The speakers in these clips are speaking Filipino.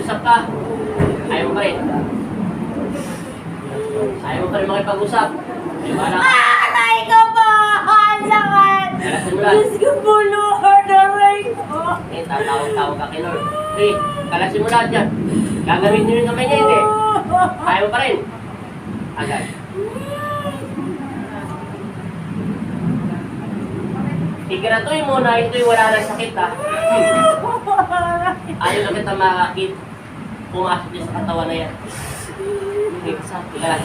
Mag-usap ka. Ayaw mo pa rin. Ayaw mo pa rin makipag-usap. Ay, wala ka. Aray ko po! Ang sakit! Kalasin mo lang. Diyos ko po, Lord! Aray ko! Eh, tatawag-tawag ka kay Lord. Eh, kalasin mo lahat yan. Gagawin nyo yung kamay niya, hindi. Ayaw mo pa rin. Agad. Siguratuhin mo na ito'y wala ng sakit, ha? Ayaw na kita makakit. Pumasok niya sa katawan na yan. Okay, lahat.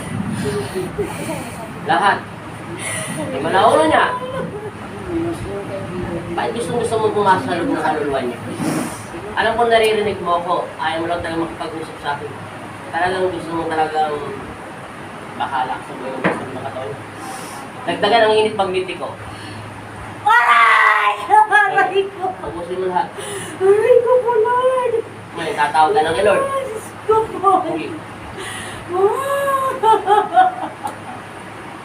Lahat. Eh, malaulo niya. Bakit gusto mo pumasok sa loob ng kaluluwa niya? Alam ko naririnig mo ako. Ayaw mo lang talagang makipag-usap sa akin. Talagang gusto mo talagang bahala sa buhay mo sa katawan. Dagdagan ang init pag-miti ko. Aray! Aray ko! Pag-usin mo lahat. Aray ko po, Lord! Ngayon, tatawag ka ng Lord. Diyos ko po! Sige.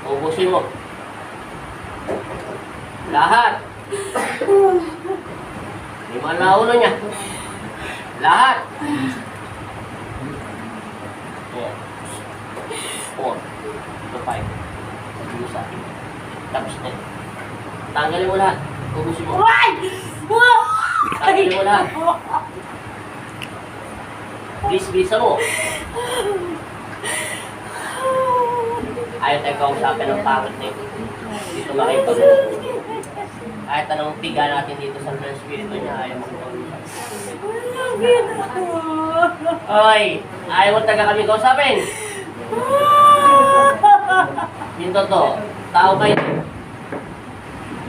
Ubusin mo. Lahat. Hindi mo ang naulo niya. Lahat. Ayan. 4. Ito 5. Sabi mo sa akin. Tapos na. Tanggalin mo lahat. Ubusin mo. Ay! Tanggalin mo lahat. Bis-bisa mo. Ayaw tayo kausapin ng pangit na ito. Dito makipag. Kahit anong tiga natin dito sa mga spirito niya, ayaw makipag-usap. Oy! Ayaw mo taga kami kausapin. Yung totoo, tao kayo.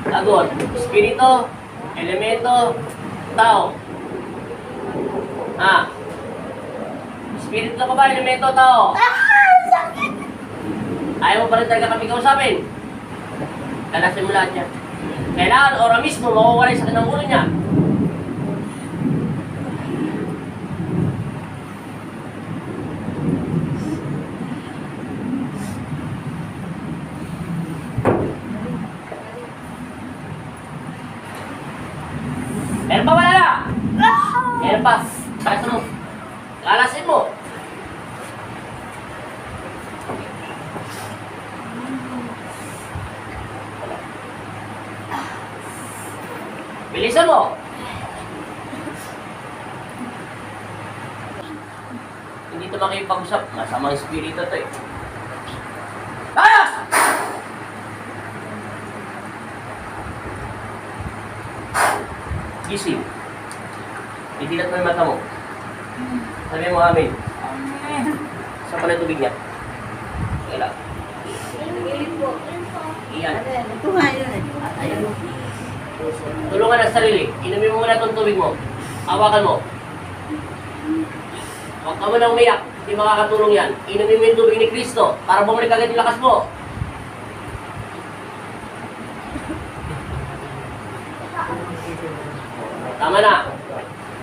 Lagot, spirito, elemento, tao. Ha? Spirito ka ba, elemento, tao? Ayaw mo pa rin talaga kami kausapin. Kalasin mo lahat yan. Kailangan ora mismo mawawala sa kanang ulo niya. Meron pa wala na? Meron pa. Kalasin mo. Kalasin mo. Bilisan mo! Hindi ito makipag-usap. Masamang espiritu ito eh. Ayos! Gising. Idilat mo yung mata mo. Sabi mo amin. Saan pala tubig niya? Kailan? Iyan. Ito nga yun. Tulungan ang sarili. Inumin mo muna itong tubig mo. Hawakan mo. Huwag ka mo nang umiyak. Hindi makakatulong yan. Inumin mo yung tubig ni Kristo para bumalik agad yung lakas mo. Tama na.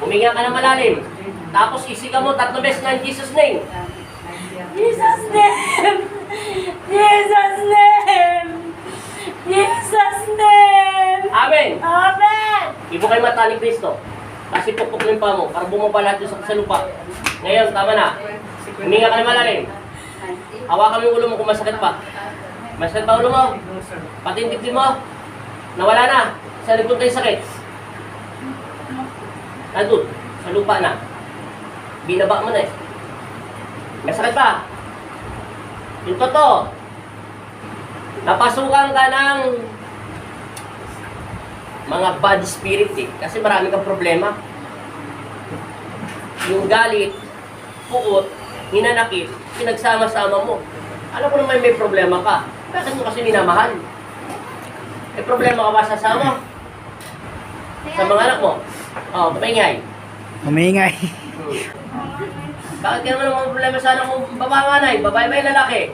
Huminga ka ng malalim. Tapos isigaw mo 3 beses na in Jesus' name. Jesus name! Jesus name! Jesus name! Amen. Amen! Ibo kayo mata ni Kristo. Kasi pukpuk mo yung paa mo para bumaba lahat yung sa lupa. Ngayon, tama na. Huminga ka ng malalim. Hawakan mo yung ulo mo kung masakit pa. Masakit pa ulo mo? Pati yung dibdib mo? Nawala na. Sa likod tayo sakit. Nandun. Sa lupa na. Binaba mo na eh. Masakit pa. Yung totoo. Napasukan ka ng mga bad spirit eh. Kasi marami kang problema. Yung galit, puot, hinanakit, pinagsama-sama mo. Alam ko naman may problema ka. Bakit mo kasi minamahal? May problema ka ba sa asawa? Sa mga anak mo? Oo, papaingay. Umingay. Bakit ka naman ang mga problema sa anak mo? Babae, lalaki?